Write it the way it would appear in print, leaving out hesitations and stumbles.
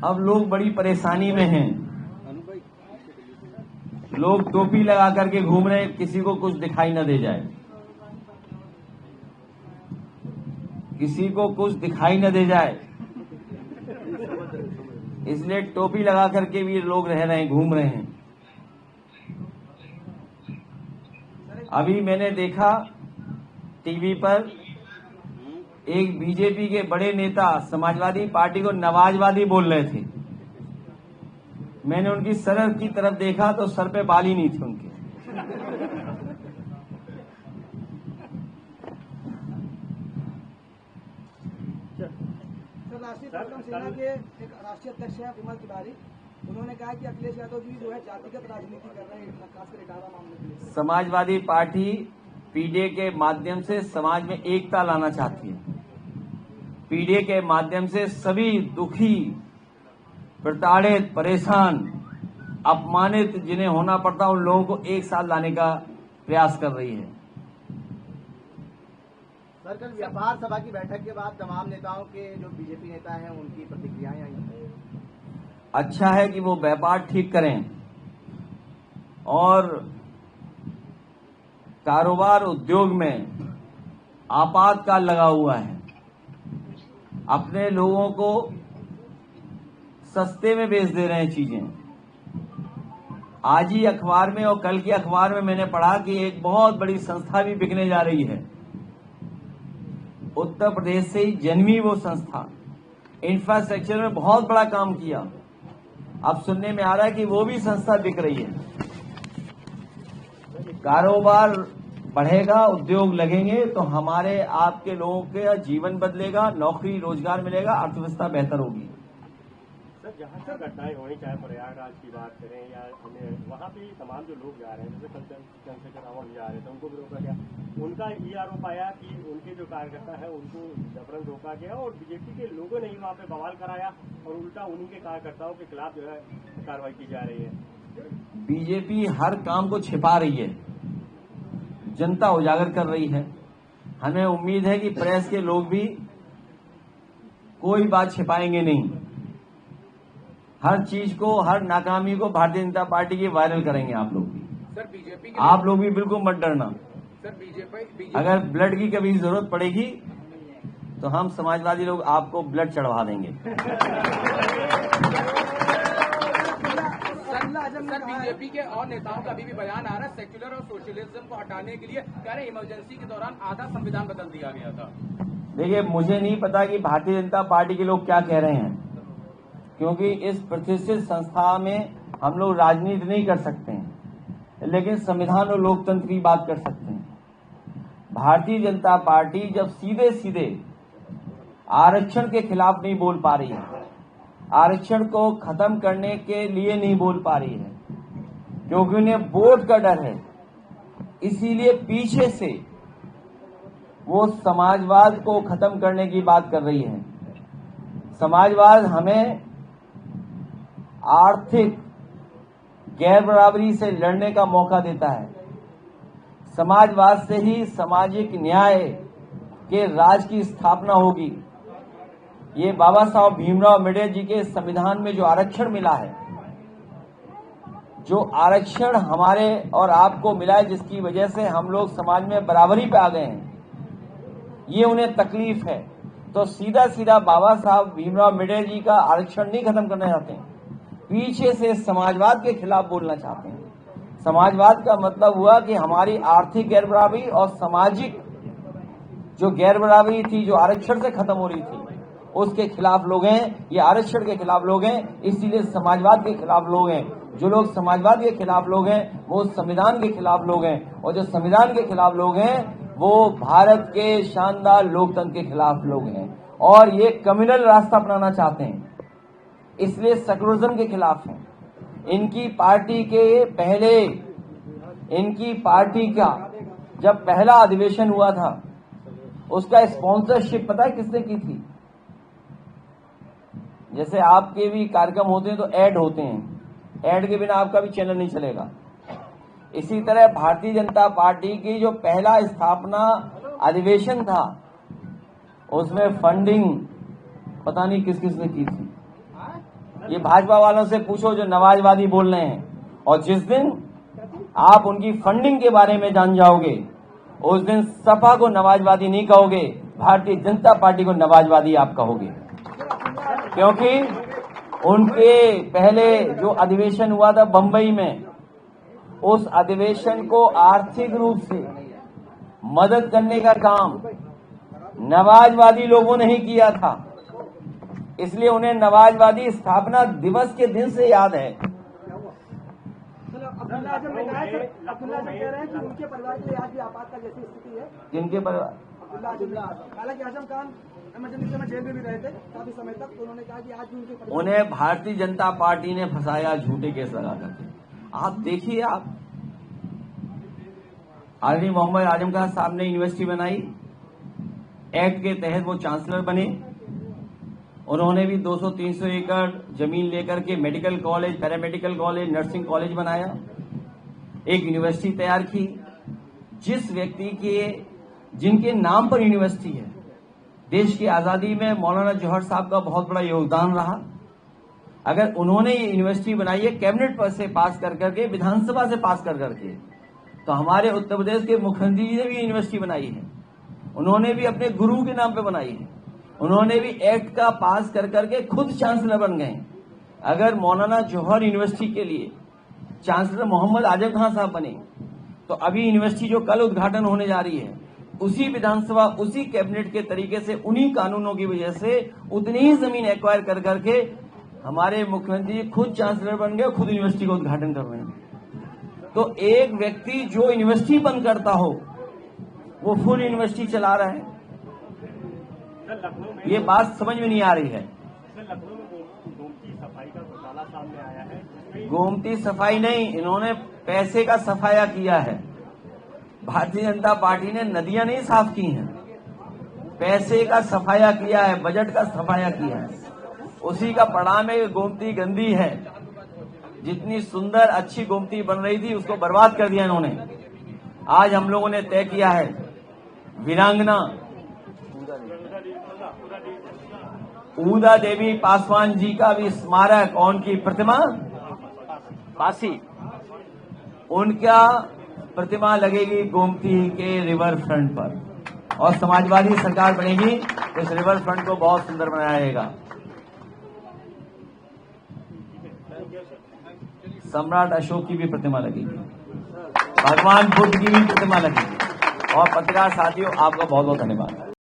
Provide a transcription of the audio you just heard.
अब लोग बड़ी परेशानी में हैं। लोग टोपी लगा करके घूम रहे हैं, किसी को कुछ दिखाई न दे जाए, किसी को कुछ दिखाई न दे जाए, इसलिए टोपी लगा करके भी लोग रह रहे हैं, घूम रहे हैं। अभी मैंने देखा टीवी पर एक बीजेपी के बड़े नेता समाजवादी पार्टी को नवाजवादी बोल रहे थे। मैंने उनकी सर की तरफ देखा तो सर पे बाल ही नहीं थे उनके। सेना के एक राष्ट्रीय अध्यक्ष हैं विमल तिवारी, उन्होंने कहा कि अखिलेश यादव जी जो है जातिगत राजनीति कर रहे हैं, खासकर इटावा मामले में। समाजवादी पार्टी पीडीए के माध्यम से समाज में एकता लाना चाहती है। पीडीए के माध्यम से सभी दुखी, प्रताड़ित, परेशान, अपमानित जिन्हें होना पड़ता उन लोगों को एक साथ लाने का प्रयास कर रही है। सर, कल व्यापार सभा की बैठक के बाद तमाम नेताओं के जो बीजेपी नेता हैं उनकी प्रतिक्रियाएं आई। अच्छा है कि वो व्यापार ठीक करें और कारोबार उद्योग में आपातकाल लगा हुआ है। अपने लोगों को सस्ते में बेच दे रहे हैं चीजें। आज ही अखबार में और कल के अखबार में मैंने पढ़ा कि एक बहुत बड़ी संस्था भी बिकने जा रही है। उत्तर प्रदेश से ही जन्मी वो संस्था, इंफ्रास्ट्रक्चर में बहुत बड़ा काम किया। अब सुनने में आ रहा है कि वो भी संस्था बिक रही है। कारोबार बढ़ेगा, उद्योग लगेंगे तो हमारे आपके लोगों के जीवन बदलेगा, नौकरी रोजगार मिलेगा, अर्थव्यवस्था बेहतर होगी। सर, जहाँ जहाँ घटनाएं हो रही, चाहे प्रयागराज की बात करें या वहाँ पे तमाम जो लोग जा रहे हैं, जैसे चंद्रशेखर रावत जा रहे थे, उनको भी रोका गया। उनका ये आरोप आया कि उनके जो कार्यकर्ता है उनको जबरन रोका गया और बीजेपी के लोगों ने ही वहाँ पे बवाल कराया और उल्टा उन्हीं के कार्यकर्ताओं के खिलाफ जो है कार्रवाई की जा रही है। बीजेपी हर काम को छिपा रही है, जनता उजागर कर रही है। हमें उम्मीद है कि प्रेस के लोग भी कोई बात छिपाएंगे नहीं। हर चीज को, हर नाकामी को भारतीय जनता पार्टी की वायरल करेंगे आप लोग भी। सर, बीजेपी आप लोग भी बिल्कुल मत डरना। सर, बीजेपी अगर ब्लड की कभी जरूरत पड़ेगी तो हम समाजवादी लोग आपको ब्लड चढ़वा देंगे। सर, बीजेपी के और नेताओं का अभी भी बयान आ रहा है, सेक्युलर और सोशलिज्म को हटाने के लिए कह रहे इमरजेंसी के दौरान आधा संविधान बदल दिया गया था। देखिए, मुझे नहीं पता कि भारतीय जनता पार्टी के लोग क्या कह रहे हैं, क्योंकि इस प्रतिष्ठित संस्था में हम लोग राजनीति नहीं कर सकते हैं, लेकिन संविधान और लोकतंत्र की बात कर सकते हैं। भारतीय जनता पार्टी जब सीधे सीधे आरक्षण के खिलाफ नहीं बोल पा रही है, आरक्षण को खत्म करने के लिए नहीं बोल पा रही है, क्योंकि उन्हें वोट का डर है, इसीलिए पीछे से वो समाजवाद को खत्म करने की बात कर रही है। समाजवाद हमें आर्थिक गैर बराबरी से लड़ने का मौका देता है। समाजवाद से ही सामाजिक न्याय के राज की स्थापना होगी। ये बाबा साहब भीमराव अम्बेडकर जी के संविधान में जो आरक्षण मिला है, जो आरक्षण हमारे और आपको मिला है, जिसकी वजह से हम लोग समाज में बराबरी पे आ गए हैं, ये उन्हें तकलीफ है। तो सीधा सीधा बाबा साहब भीमराव अम्बेडकर जी का आरक्षण नहीं खत्म करना चाहते हैं, पीछे से समाजवाद के खिलाफ बोलना चाहते हैं। समाजवाद का मतलब हुआ कि हमारी आर्थिक गैर बराबरी और सामाजिक जो गैर बराबरी थी, जो आरक्षण से खत्म हो रही थी, उसके खिलाफ लोग हैं। ये आरक्षण के खिलाफ लोग हैं, इसीलिए समाजवाद के खिलाफ लोग हैं। जो लोग समाजवाद के खिलाफ लोग हैं वो संविधान के खिलाफ लोग हैं, और जो संविधान के खिलाफ लोग हैं वो भारत के शानदार लोकतंत्र के खिलाफ लोग हैं, और ये कम्युनल रास्ता अपनाना चाहते हैं, इसलिए सेकुलरिज्म के खिलाफ हैं। इनकी पार्टी का जब पहला अधिवेशन हुआ था, उसका स्पॉन्सरशिप पता है किसने की थी? जैसे आपके भी कार्यक्रम होते हैं तो ऐड होते हैं, ऐड के बिना आपका भी चैनल नहीं चलेगा। इसी तरह भारतीय जनता पार्टी की जो पहला स्थापना अधिवेशन था, उसमें फंडिंग पता नहीं किस किस ने की थी। ये भाजपा वालों से पूछो जो नवाजवादी बोल रहे हैं, और जिस दिन आप उनकी फंडिंग के बारे में जान जाओगे उस दिन सपा को नवाजवादी नहीं कहोगे, भारतीय जनता पार्टी को नवाजवादी आप कहोगे। क्योंकि उनके पहले जो अधिवेशन हुआ था बंबई में, उस अधिवेशन को आर्थिक रूप से मदद करने का काम नवाजवादी लोगों ने ही किया था, इसलिए उन्हें नवाजवादी स्थापना दिवस के दिन से याद है। अब्दुल्ला आजम ने कहा है, अब्दुल्ला आजम कह रहे हैं कि उनके परिवार के लिए आज भी आपातकाल जैसी स्थिति है। जिनके परिवार, अब्दुल्ला हालांकि आजम खान इमरजेंसी में जेल में भी रहे थे काफी समय तक, तो उन्होंने कहा कि आज भी उनके परिवार, उन्हें भारतीय जनता पार्टी ने फंसाया झूठे केस लगा करके। आप देखिए, आप आदरणीय मोहम्मद आजम खान साहब ने यूनिवर्सिटी बनाई, एक्ट के तहत वो चांसलर बने। उन्होंने भी 200-300 एकड़ जमीन लेकर के medical college, paramedical college, nursing college बनाया, एक यूनिवर्सिटी तैयार की। जिस व्यक्ति के जिनके नाम पर यूनिवर्सिटी है, देश की आजादी में मौलाना जौहर साहब का बहुत बड़ा योगदान रहा। अगर उन्होंने ये यूनिवर्सिटी बनाई है कैबिनेट पर से पास कर करके, विधानसभा से पास कर करके, तो हमारे उत्तर प्रदेश के मुख्यमंत्री जी ने भी यूनिवर्सिटी बनाई है, उन्होंने भी अपने गुरु के नाम पे बनाई है, उन्होंने भी एक्ट का पास कर करके खुद चांसलर बन गए। अगर मौलाना जौहर यूनिवर्सिटी के लिए चांसलर मोहम्मद आजम खान साहब बने, तो अभी यूनिवर्सिटी जो कल उद्घाटन होने जा रही है, उसी विधानसभा, उसी कैबिनेट के तरीके से, उन्हीं कानूनों की वजह से उतनी ही जमीन एक्वायर कर करके हमारे मुख्यमंत्री खुद चांसलर बन गए, खुद यूनिवर्सिटी का उद्घाटन कर रहे हैं। तो एक व्यक्ति जो यूनिवर्सिटी बंद करता हो, वो फुल यूनिवर्सिटी चला रहा है। ये बात समझ में नहीं आ रही है। लखनऊ में गोमती सफाई का घोटाला सामने आया है। गोमती सफाई नहीं, इन्होंने पैसे का सफाया किया है। भारतीय जनता पार्टी ने नदियां नहीं साफ की हैं, पैसे का सफाया किया है, बजट का सफाया किया है। उसी का परिणाम है गोमती गंदी है। जितनी सुंदर अच्छी गोमती बन रही थी उसको बर्बाद कर दिया इन्होंने। आज हम लोगों ने तय किया है वीरांगना ऊदा देवी पासवान जी का भी स्मारक और उनकी प्रतिमा पासी, उनका प्रतिमा लगेगी गोमती के रिवर फ्रंट पर, और समाजवादी सरकार बनेगी तो इस रिवर फ्रंट को बहुत सुंदर बनाया जाएगा। सम्राट अशोक की भी प्रतिमा लगेगी, भगवान बुद्ध की भी प्रतिमा लगेगी। और पत्रकार साथियों, आपका बहुत बहुत धन्यवाद।